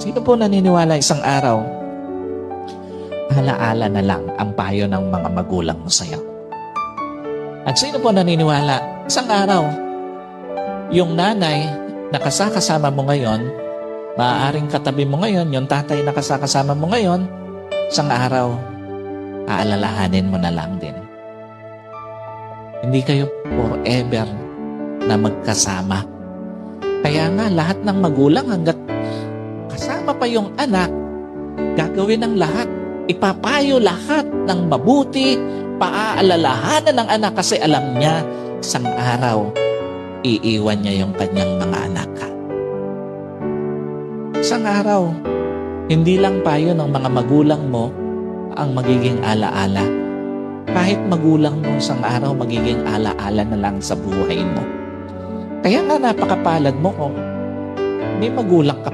Sino po naniniwala isang araw, alaala na lang ang payo ng mga magulang mo sa'yo? At sino po naniniwala, isang araw, yung nanay na kasama mo ngayon, maaaring katabi mo ngayon, yung tatay na kasama mo ngayon, isang araw, aalalahanin mo na lang din. Hindi kayo forever na magkasama. Kaya nga, lahat ng magulang hanggat kasama pa yung anak, gagawin ng lahat. Ipapayo lahat ng mabuti, paaalalahanan ng anak kasi alam niya, isang araw, iiwan niya yung kanyang mga anak. Isang araw, hindi lang payo ng mga magulang mo ang magiging alaala. Kahit magulang mo isang araw, magiging alaala na lang sa buhay mo. Kaya nga napakapalad mo kung may magulang ka